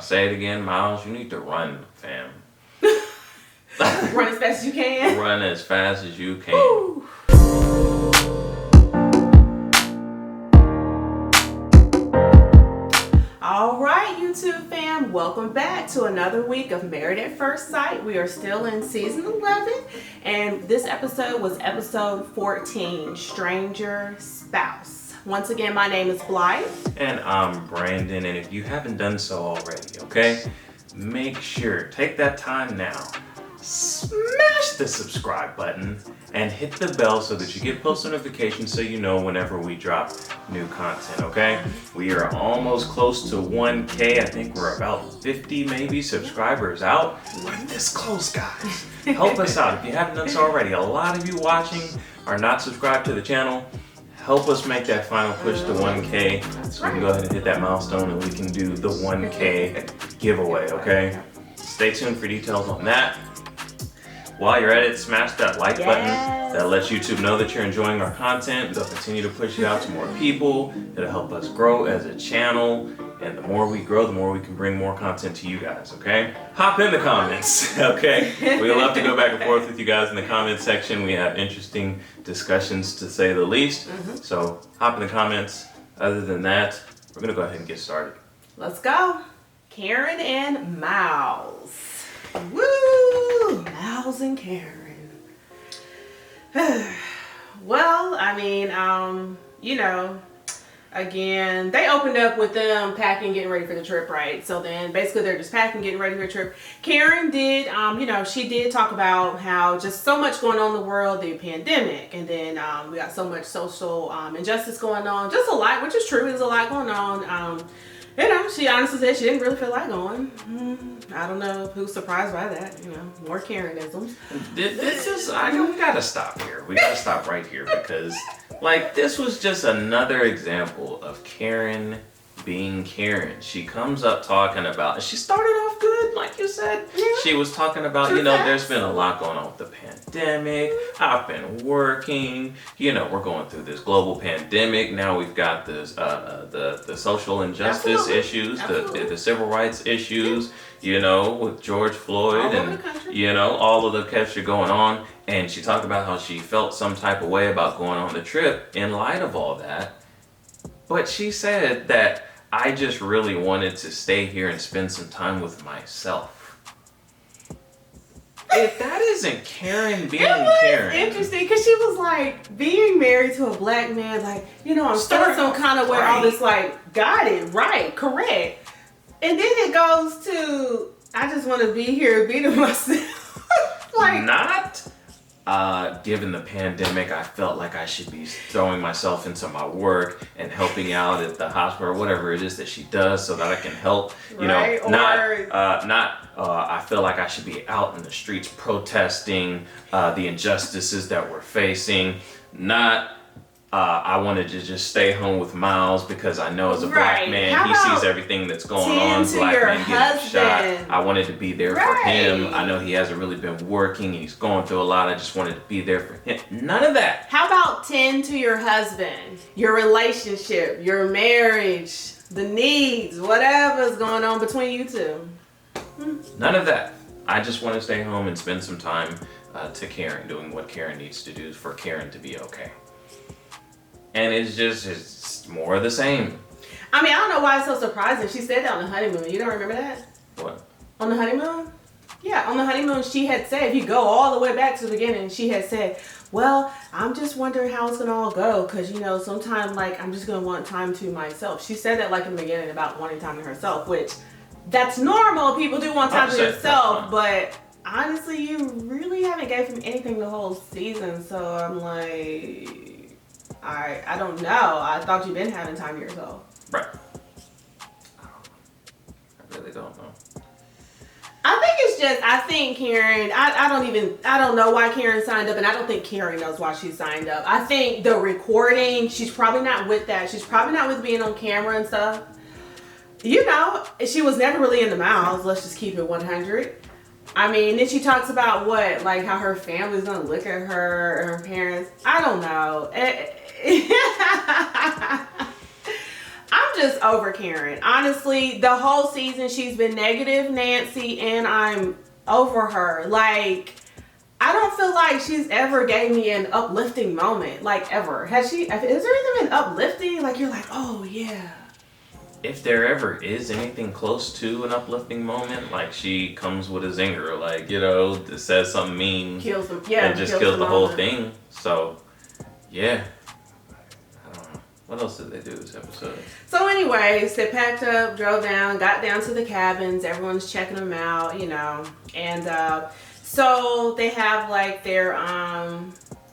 Say it again, Miles. You need to run, fam. Run as fast as you can. Run as fast as you can. Woo. All right, YouTube fam, welcome back to another week of Married at First Sight. We are still in season 11, and this episode was episode 14, Stranger Spouse. Once again, my name is Blythe. And I'm Brandon, and if you haven't done so already, okay, make sure, take that time now, smash the subscribe button, and hit the bell so that you get post notifications so you know whenever we drop new content, okay? We are almost close to 1K. I think we're about 50 maybe subscribers out. We're this close, guys. Help us out. If you haven't done so already, a lot of you watching are not subscribed to the channel. Help us make that final push to 1K so we can go ahead and hit that milestone and we can do the 1K giveaway, okay? Stay tuned for details on that. While you're at it, smash that like button. That lets YouTube know that you're enjoying our content. They'll continue to push it out to more people. It'll help us grow as a channel. And the more we grow, the more we can bring more content to you guys, okay? Hop in the comments, okay? We love to go back and forth with you guys in the comment section. We have interesting discussions, to say the least. So hop in the comments. Other than that, we're gonna go ahead and get started. Let's go. Karen and Miles. Woo! Miles and Karen. Well, I mean, you know, again, they opened up with them packing, getting ready for the trip, right? So then basically they're just packing, getting ready for the trip. Karen did, you know, she did talk about how just so much going on in the world, the pandemic, and then we got so much social injustice going on, just a lot, which is true, there's a lot going on. You know, she honestly said she didn't really feel like going. I don't know who's surprised by that. You know, more Karenisms. This is, we gotta stop here. We gotta stop right here because, like, this was just another example of Karen being Karen. She comes up talking about, she started off good, like you said. Yeah. She was talking about, you know, there's been a lot going on with the pandemic. I've been working. You know, we're going through this global pandemic. Now we've got this, the social injustice issues, the civil rights issues, you know, with George Floyd and, you know, all of the culture going on. And she talked about how she felt some type of way about going on the trip in light of all that. But she said that I just really wanted to stay here and spend some time with myself. If that isn't Karen being Karen. Interesting, because she was like, being married to a black man, like, you know, I'm feeling some kind of way, all this, like, got it, right, correct. And then it goes to, I just want to be here, be to myself. Like, not. Given the pandemic, I felt like I should be throwing myself into my work and helping out at the hospital or whatever it is that she does so that I can help, you know, I feel like I should be out in the streets protesting the injustices that we're facing, not I wanted to just stay home with Miles because I know as a black man, he sees everything that's going on. Black men getting shot. I wanted to be there for him. I know he hasn't really been working. He's going through a lot. I just wanted to be there for him. None of that. How about tend to your husband, your relationship, your marriage, the needs, whatever's going on between you two? None of that. I just want to stay home and spend some time to Karen, doing what Karen needs to do for Karen to be okay. And it's more of the same. I mean, I don't know why it's so surprising. She said that on the honeymoon. You don't remember that? What? On the honeymoon? Yeah, on the honeymoon, she had said, if you go all the way back to the beginning, she had said, well, I'm just wondering how it's going to all go. Because, you know, sometimes, like, I'm just going to want time to myself. She said that, like, in the beginning about wanting time to herself, which that's normal. People do want time to themselves. But honestly, you really haven't gave him anything the whole season. So I'm like, I don't know. I thought you've been having time to yourself. Right. I really don't know. I think it's just, I think Karen, I don't know why Karen signed up, and I don't think Karen knows why she signed up. I think the recording, she's probably not with that. She's probably not with being on camera and stuff. You know, she was never really in the mouths. Let's just keep it 100. I mean, then she talks about what, like how her family's gonna look at her, or her parents. I don't know. I'm just over Karen. Honestly, the whole season she's been negative Nancy, and I'm over her. Like, I don't feel like she's ever gave me an uplifting moment, like ever. Has there even been uplifting? Like, you're like, oh yeah. If there ever is anything close to an uplifting moment, like she comes with a zinger, like, you know, says something mean, Kills them, yeah, and just kills the whole moment. thing. So, yeah. I don't know. What else did they do this episode? So anyways, they packed up, drove down, got down to the cabins. Everyone's checking them out, you know. And so they have like their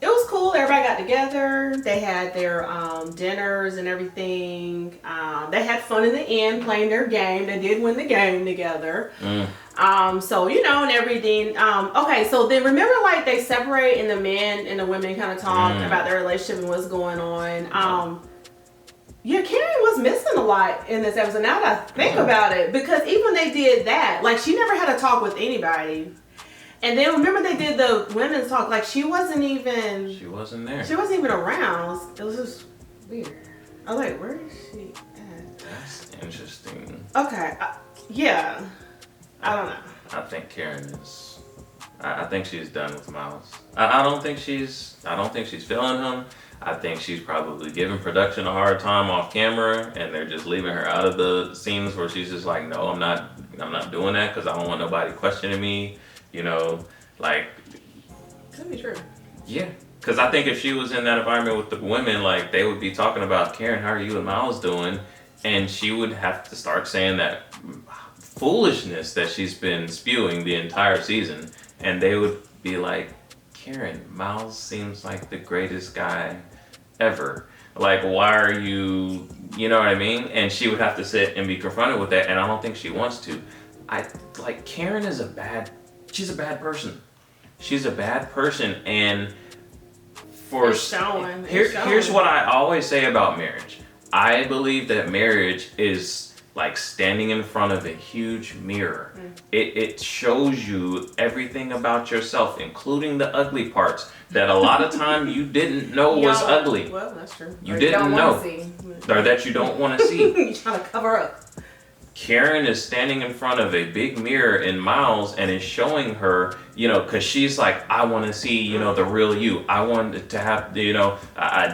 it was cool. Everybody got together. They had their dinners and everything. They had fun in the end playing their game. They did win the game together. So, you know, and everything. Okay, so then remember, like, they separate and the men and the women kind of talk about their relationship and what's going on. Yeah, Karen was missing a lot in this episode. Now that I think about it, because even when they did that, like, she never had a talk with anybody. And then remember they did the women's talk, like she wasn't there. She wasn't even around. It was just weird. I was like, where is she at? That's interesting. Okay, yeah. I don't know. I think Karen is. I think she's done with Miles. I don't think she's feeling him. I think she's probably giving production a hard time off camera, and they're just leaving her out of the scenes where she's just like, no, I'm not doing that because I don't want nobody questioning me. You know, like. Could be true. Yeah, because I think if she was in that environment with the women, like they would be talking about, Karen, how are you and Miles doing? And she would have to start saying that foolishness that she's been spewing the entire season, and they would be like, Karen, Miles seems like the greatest guy ever. Like, why are you know what I mean? And she would have to sit and be confronted with that, and I don't think she wants to. Karen is she's a bad person. She's a bad person, and here's what I always say about marriage. I believe that marriage is like standing in front of a huge mirror. It shows you everything about yourself, including the ugly parts that a lot of time you didn't know was ugly. Well, that's true. You didn't know, or that you don't want to see. You're trying to cover up. Karen is standing in front of a big mirror in Miles and is showing her, you know, because she's like, I want to see, you know, the real you. I want to have, you know,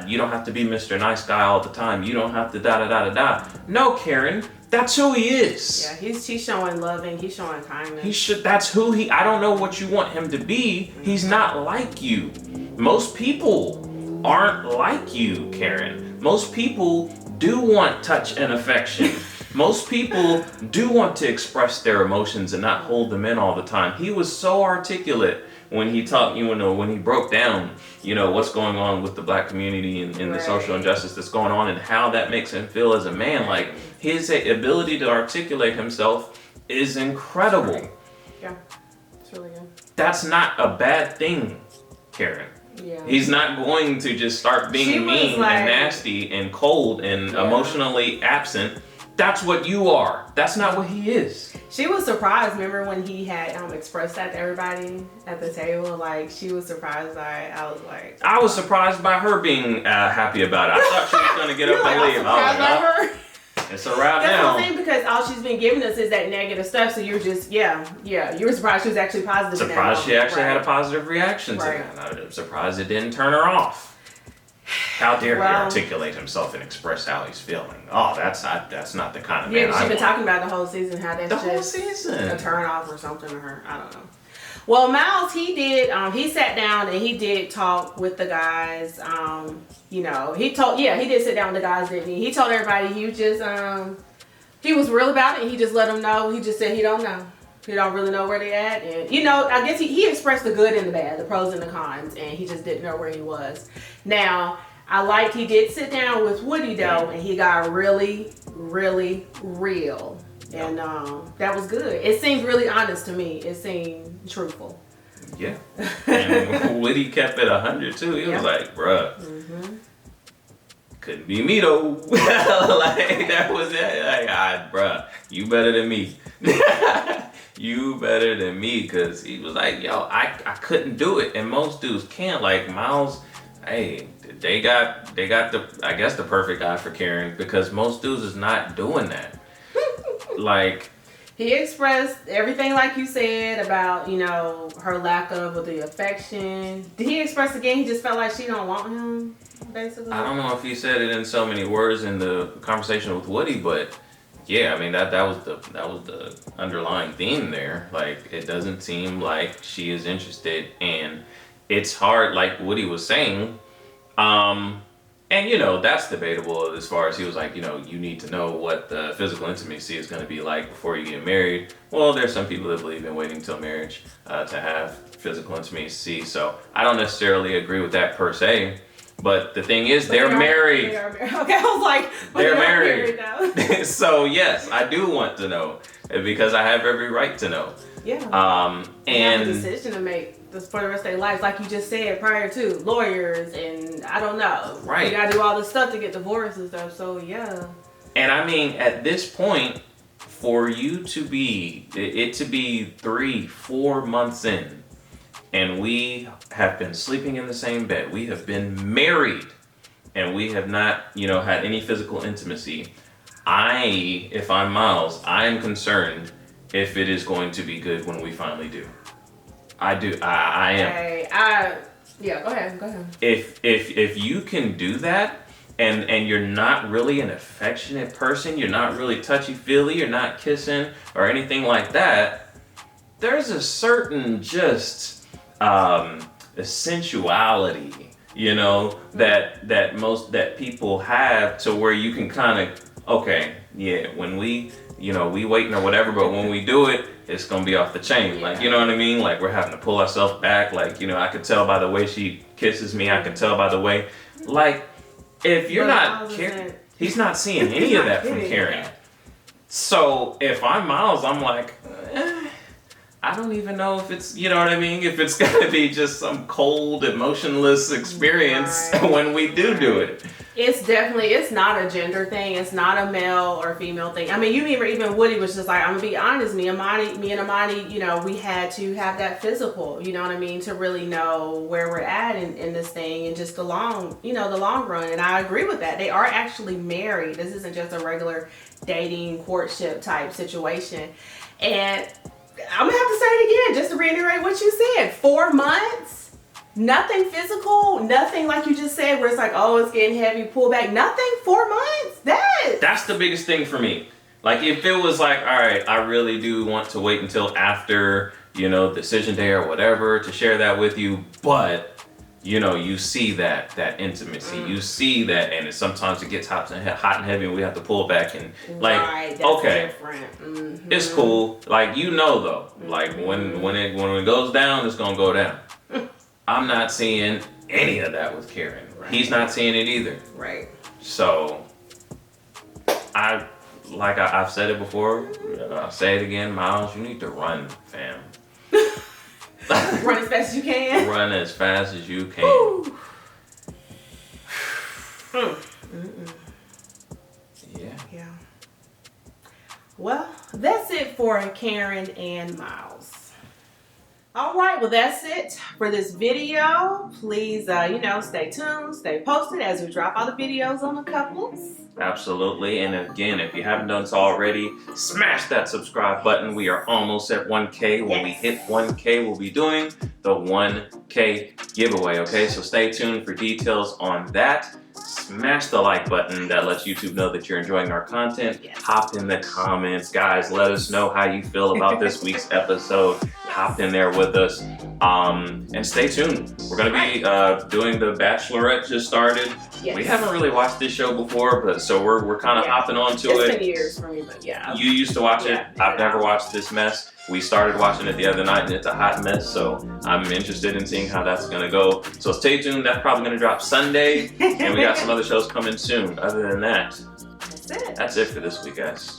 you don't have to be Mr. Nice Guy all the time. You don't have to da-da-da-da-da. No, Karen, that's who he is. Yeah, he's showing loving. He's showing kindness. That's who I don't know what you want him to be. He's not like you. Most people aren't like you, Karen. Most people do want touch and affection. Most people do want to express their emotions and not hold them in all the time. He was so articulate when he talked, you know, when he broke down, you know, what's going on with the black community and the social injustice that's going on and how that makes him feel as a man. Like, his ability to articulate himself is incredible. Yeah, it's really good. That's not a bad thing, Karen. Yeah. He's not going to just start being mean and nasty and cold and emotionally absent. That's what you are. That's not what he is. She was surprised. Remember when he had expressed that to everybody at the table? Like, she was surprised by it. I was surprised by her being happy about it. I thought she was going to get up and leave. I was surprised by her. It's a wrap now. That's the thing, because all she's been giving us is that negative stuff. So you're just, you were surprised she was actually positive. Surprised she actually had a positive reaction to that. I'm surprised it didn't turn her off. How dare he articulate himself and express how he's feeling? Oh, that's not the kind of man I want. She's been talking about the whole season, how that's just a turn off or something to her. I don't know. Well, Miles, he did, he sat down and he did talk with the guys. You know, he did sit down with the guys, didn't he? He told everybody he was just, he was real about it, and he just let them know. He just said he don't know. He don't really know where they at. And, you know, I guess he expressed the good and the bad, the pros and the cons, and he just didn't know where he was. Now, he did sit down with Woody, though, and he got really, really real. And that was good. It seemed really honest to me. It seemed truthful. Yeah. And Woody kept it 100, too. He was like, bruh. Mm-hmm. Couldn't be me, though. Like, that was it. Like, bruh, you better than me. You better than me, because he was like, yo, I couldn't do it. And most dudes can't. Like, Miles, hey, they got the, I guess, the perfect guy for Karen, because most dudes is not doing that. Like, he expressed everything like you said about, you know, her lack of the affection. Did he express again he just felt like she don't want him, basically? I don't know if he said it in so many words in the conversation with Woody, but yeah, I mean that was the underlying theme there. Like, it doesn't seem like she is interested, and it's hard, like Woody was saying. And you know, that's debatable as far as he was like, you know, you need to know what the physical intimacy is going to be like before you get married. Well, there's some people that believe in waiting till marriage to have physical intimacy. So I don't necessarily agree with that per se. But the thing is, they're married. They are married. Okay, I was like, they're married. now. So yes, I do want to know, because I have every right to know. Yeah. And they have a decision to make for the rest of their lives, like you just said prior to lawyers, and I don't know. Right. You gotta do all this stuff to get divorced and stuff. So yeah. And I mean, at this point, for you to be 3-4 months in, and we have been sleeping in the same bed, we have been married, and we have not, you know, had any physical intimacy. If I'm Miles, I am concerned if it is going to be good when we finally do. I do. I am. Yeah. Go ahead. If you can do that, and you're not really an affectionate person, you're not really touchy-feely, you're not kissing or anything like that, there's a certain just sensuality, you know, that people have, to where you can kind of, okay, yeah, when we waiting or whatever, but when we do it, it's gonna be off the chain. Like, you know what I mean? Like, we're having to pull ourselves back. Like, you know, I could tell by the way she kisses me. I could tell by the way, like, if you're not Karen, he's not seeing any of that from Karen. So if I'm Miles, I'm like, I don't even know if it's, you know what I mean? If it's gonna be just some cold, emotionless experience when we do it. It's not a gender thing. It's not a male or female thing. I mean, you remember even Woody was just like, I'm gonna be honest, me and Amani, you know, we had to have that physical, you know what I mean, to really know where we're at in this thing, and just the long run. And I agree with that. They are actually married. This isn't just a regular dating, courtship type situation. And I'm gonna have to say it again, just to reiterate what you said. 4 months. Nothing physical, nothing like you just said where it's like, oh, it's getting heavy, pull back. Nothing. 4 months. That's the biggest thing for me. Like, if it was like, all right, I really do want to wait until after, you know, decision day or whatever to share that with you, but you know, you see that intimacy, you see that, and sometimes it gets hot and heavy, and we have to pull back, and like, okay, it's cool. Like, you know, though, like when it goes down, it's gonna go down. I'm not seeing any of that with Karen. Right. He's not seeing it either. Right. So, I've said it before, I'll say it again, Miles, you need to run, fam. Run as fast as you can. Run as fast as you can. Yeah. Well, that's it for Karen and Miles. All right, well, that's it for this video. Please, stay tuned, stay posted as we drop all the videos on the couples. Absolutely. And again, if you haven't done so already, smash that subscribe button. We are almost at 1K. When we hit 1K, we'll be doing the 1K giveaway, okay? So stay tuned for details on that. Smash the like button. That lets YouTube know that you're enjoying our content. Hop in the comments. Guys, let us know how you feel about this week's episode. Hop in there with us. And stay tuned. We're going to be doing The Bachelorette just started. Yes. We haven't really watched this show before, but so we're kind of hopping onto it. It's been years for me, but yeah. You used to watch it. I've never watched this mess. We started watching it the other night, and it's a hot mess, so I'm interested in seeing how that's going to go. So stay tuned. That's probably going to drop Sunday, and we got some other shows coming soon. Other than that, that's it for this week, guys.